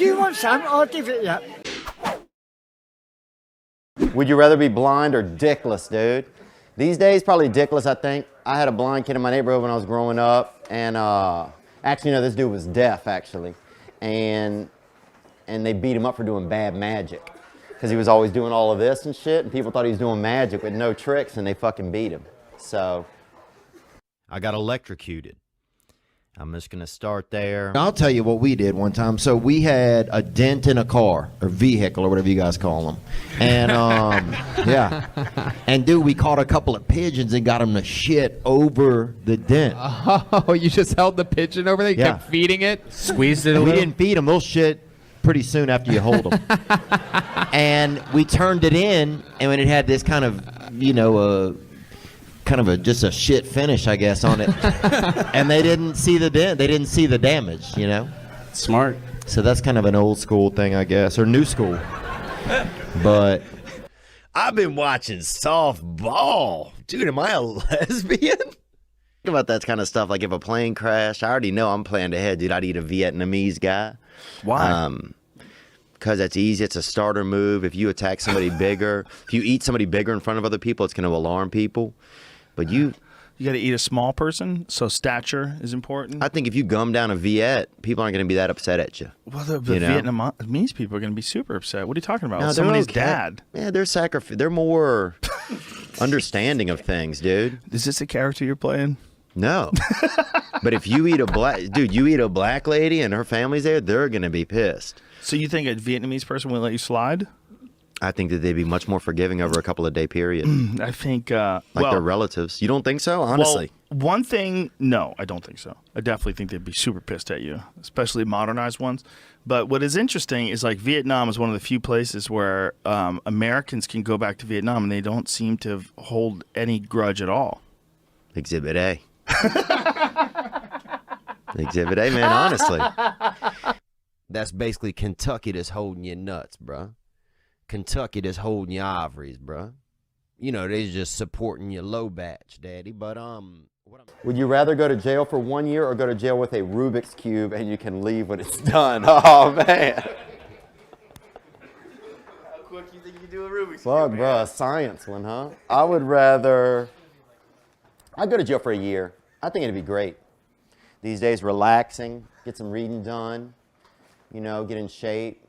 Do you want some? I'll give it you. Would you rather be blind or dickless, dude? These days, probably dickless, I think. I had a blind kid in my neighborhood when I was growing up, and actually, no, this dude was deaf, actually. And they beat him up for doing bad magic. Because he was always doing all of this and shit, and people thought he was doing magic with no tricks, and they fucking beat him. So, I got electrocuted. I'm just gonna start there. I'll tell you what we did one time. So we had a dent in a car or vehicle or whatever you guys call them, and yeah, and dude, we caught a couple of pigeons and got them to shit over the dent. Oh, you just held the pigeon over there? You kept feeding it? Squeezed it a little? We didn't feed them. They'll shit pretty soon after you hold them. And we turned it in, and when it had this kind of, you know, just a shit finish, I guess, on it. And they didn't see the dent. They didn't see the damage, you know? Smart. So that's kind of an old school thing, I guess, or new school. But I've been watching softball. Dude, am I a lesbian? Think about that kind of stuff. Like if a plane crashed, I already know I'm planning ahead, dude. I'd eat a Vietnamese guy. Why? Because that's easy. It's a starter move. If you attack somebody bigger, if you eat somebody bigger in front of other people, it's going to alarm people. But you got to eat a small person, so stature is important. I think if you gum down a Viet, people aren't going to be that upset at you. Well, the Vietnamese people are going to be super upset. What are you talking about? No, Somebody's okay. dad. Yeah, they're more understanding of things, dude. Is this a character you're playing? No. But if you eat you eat a black lady and her family's there, they're going to be pissed. So you think a Vietnamese person will let you slide? I think that they'd be much more forgiving over a couple of day period. I think their relatives. You don't think so? Honestly. Well, one thing, no, I don't think so. I definitely think they'd be super pissed at you, especially modernized ones. But what is interesting is like Vietnam is one of the few places where Americans can go back to Vietnam and they don't seem to hold any grudge at all. Exhibit A. Exhibit A, man, honestly. That's basically Kentucky that's holding your nuts, bruh. Kentucky that's holding your ivories, bruh. You know, they just supporting your low batch, daddy. But, would you rather go to jail for 1 year or go to jail with a Rubik's Cube and you can leave when it's done? Oh, man. How quick you think you do a Rubik's Fuck, Cube? bro, a science one, huh? I would rather... I'd go to jail for a year. I think it'd be great. These days, relaxing, get some reading done, you know, get in shape,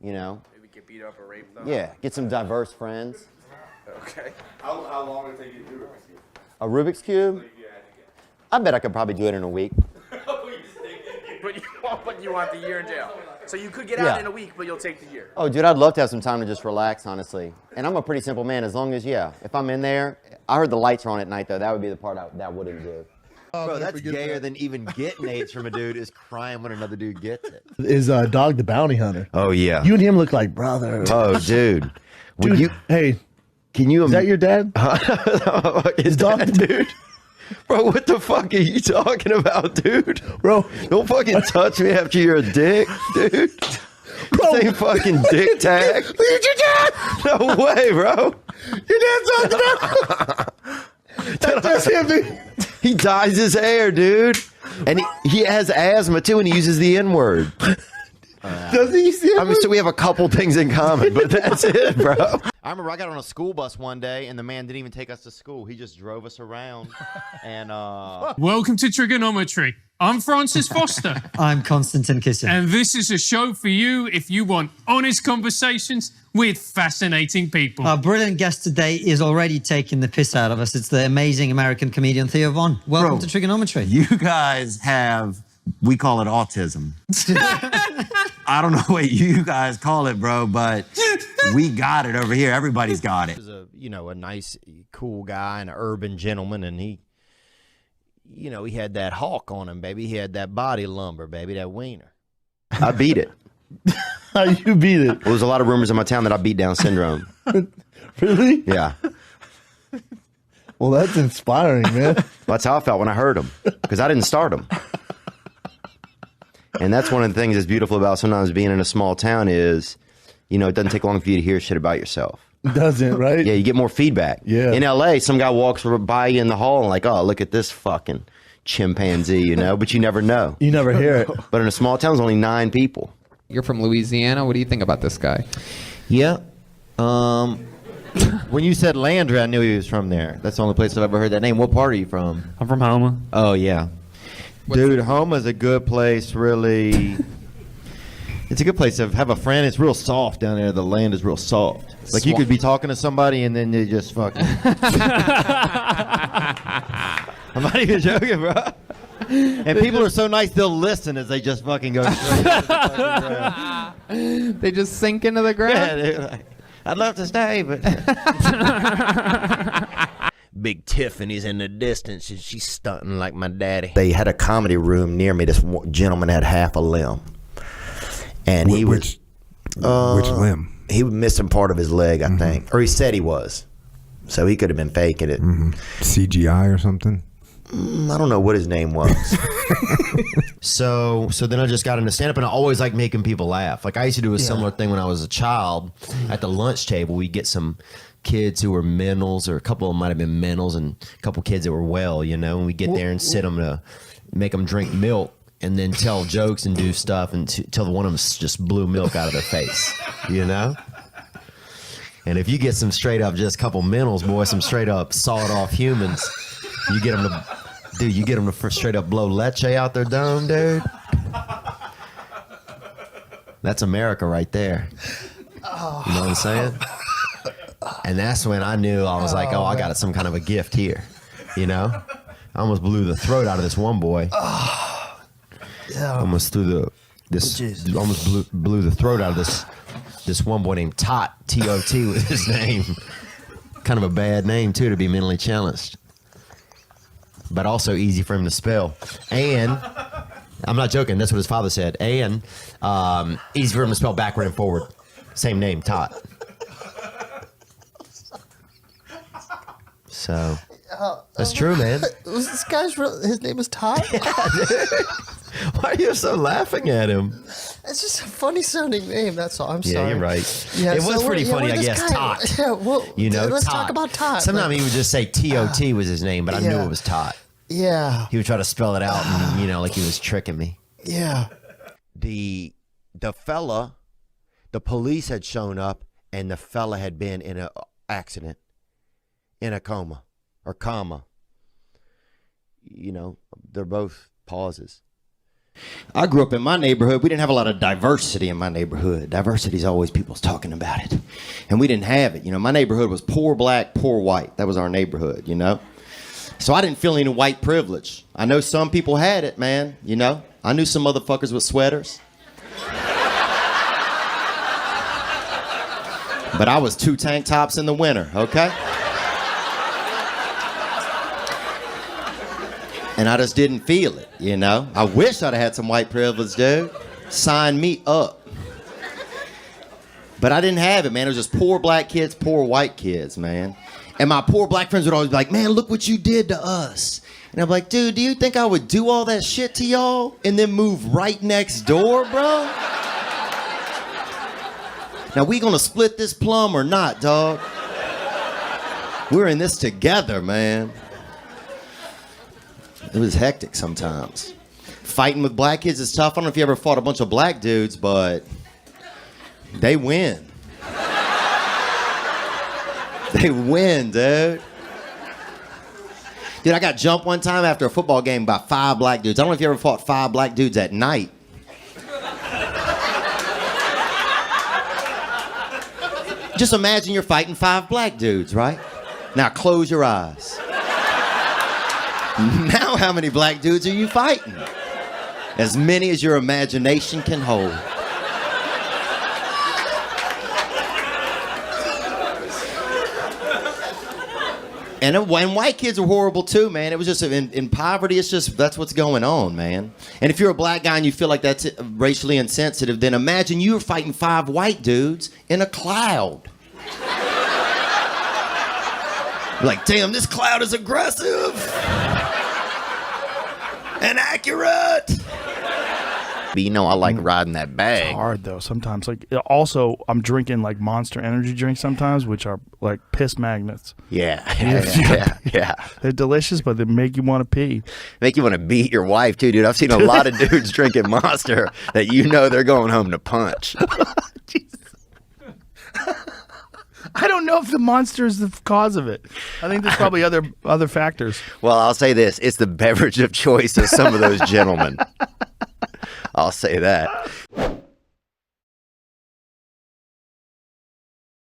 you know. Maybe get beat up or raped, though? Yeah, get some diverse friends. Okay. How long would it take you to do Rubik's Cube? A Rubik's Cube? I bet I could probably do it in a week. But you want the year in jail. So you could get out in a week, but you'll take the year. Oh, dude, I'd love to have some time to just relax, honestly. And I'm a pretty simple man, as long as, if I'm in there. I heard the lights are on at night, though. That would be the part that wouldn't do. Bro, that's gayer than even getting AIDS from a dude is crying when another dude gets it. Is Dog the Bounty Hunter. Oh, yeah. You and him look like brothers. Oh, dude. Dude, hey. Can you... Is that your dad? Is Dog the dude? Bro, what the fuck are you talking about, dude? Bro. Don't fucking touch me after you're a dick, dude. Bro. This ain't fucking dick tag. Look at your dad. No way, bro. Your dad's Dog the Bounty. That's just him, dude. He dyes his hair, dude. And he has asthma, too, and he uses the N-word. Does he see it? I mean, so we have a couple things in common, but that's it, bro. I remember I got on a school bus one day, and the man didn't even take us to school. He just drove us around. And Welcome to Trigonometry. I'm Francis Foster. I'm Konstantin Kisin. And this is a show for you if you want honest conversations with fascinating people. Our brilliant guest today is already taking the piss out of us. It's the amazing American comedian Theo Vons. Welcome to Trigonometry. You guys have, we call it autism. I don't know what you guys call it, bro, but we got it over here. Everybody's got it. he was a nice, cool guy and an urban gentleman, and he had that hawk on him, baby. He had that body lumber, baby, that wiener. I beat it. How you beat it? There was a lot of rumors in my town that I beat Down syndrome. Really? Yeah. Well, that's inspiring, man. That's how I felt when I heard him, because I didn't start him. And that's one of the things that's beautiful about sometimes being in a small town is, it doesn't take long for you to hear shit about yourself. Doesn't, right? Yeah, you get more feedback. Yeah. In L.A., some guy walks by you in the hall and like, oh, look at this fucking chimpanzee, but you never know. You never hear it. But in a small town, there's only 9 people. You're from Louisiana. What do you think about this guy? Yeah. When you said Landry, I knew he was from there. That's the only place I've ever heard that name. What part are you from? I'm from Houma. Oh, yeah. Dude, Homa's a good place, really. It's a good place to have a friend. It's real soft down there. The land is real soft. Like, you could be talking to somebody and then they just fucking... I'm not even joking, bro. And people are so nice, they'll listen as they just fucking go straight into the fucking ground. They just sink into the ground? Yeah, they're like, I'd love to stay, but... Big Tiffany's in the distance, and she's stunting like my daddy. They had a comedy room near me. This gentleman had half a limb. And which limb? He was missing part of his leg, I think. Or he said he was. So he could have been faking it. CGI or something? I don't know what his name was. So then I just got into stand-up, and I always like making people laugh. Like, I used to do a similar thing when I was a child. At the lunch table, we'd get some kids who were mentals, or a couple of them might have been mentals, and a couple kids that were well, you know, and we'd get there and sit them to make them drink milk and then tell jokes and do stuff until one of them just blew milk out of their face, you know? And if you get some straight up, just a couple mentals, boy, some straight up sawed-off humans, you get them to straight up blow leche out their dome, dude. That's America right there. You know what I'm saying? And that's when I knew, I was like, oh, I got some kind of a gift here, you know? I almost blew the throat out of this one boy. Almost blew the throat out of this one boy named Tot. T-O-T was his name. Kind of a bad name too, to be mentally challenged, but also easy for him to spell. And I'm not joking, that's what his father said. And easy for him to spell backward and forward. Same name, Tot. So that's true, man. Was this guy's his name was Todd? Why are you so laughing at him? It's just a funny sounding name. That's all. I'm sorry. Yeah, you're right. Yeah, it was pretty funny, I guess. Tot. Yeah, well, you know, let's Tot. talk about Todd. Sometimes he would just say T-O-T was his name, but I knew it was Tot. Yeah. He would try to spell it out, and you know, like he was tricking me. Yeah. The fella, the police had shown up, and the fella had been in an accident, in a coma, or comma. You know, they're both pauses. I grew up in my neighborhood. We didn't have a lot of diversity in my neighborhood. Diversity is always people's talking about it. And we didn't have it. You know, my neighborhood was poor black, poor white. That was our neighborhood, you know. So I didn't feel any white privilege. I know some people had it, man, you know. I knew some motherfuckers with sweaters. But I was 2 tank tops in the winter, okay? And I just didn't feel it, you know? I wish I'd have had some white privilege, dude. Sign me up. But I didn't have it, man. It was just poor black kids, poor white kids, man. And my poor black friends would always be like, man, look what you did to us. And I'm like, dude, do you think I would do all that shit to y'all and then move right next door, bro? Now, we gonna split this plum or not, dog? We're in this together, man. It was hectic sometimes. Fighting with black kids is tough. I don't know if you ever fought a bunch of black dudes, but they win. They win, dude. Dude, I got jumped one time after a football game by 5 black dudes. I don't know if you ever fought 5 black dudes at night. Just imagine you're fighting 5 black dudes, right? Now close your eyes. Now how many black dudes are you fighting? As many as your imagination can hold. And white kids are horrible too, man. It was just in poverty. It's just that's what's going on, man. And if you're a black guy and you feel like that's racially insensitive, then imagine you're fighting 5 white dudes in a cloud. You're like, damn, this cloud is aggressive and accurate. But you know, I like riding that bag. It's hard though sometimes. Like also, I'm drinking like Monster energy drinks sometimes, which are like piss magnets. Yeah. They're delicious, but they make you want to pee. Make you want to beat your wife too, dude. I've seen a lot of dudes drinking Monster that you know they're going home to punch. I don't know if the Monster is the cause of it. I think there's probably other factors. Well, I'll say this: it's the beverage of choice of some of those gentlemen. I'll say that.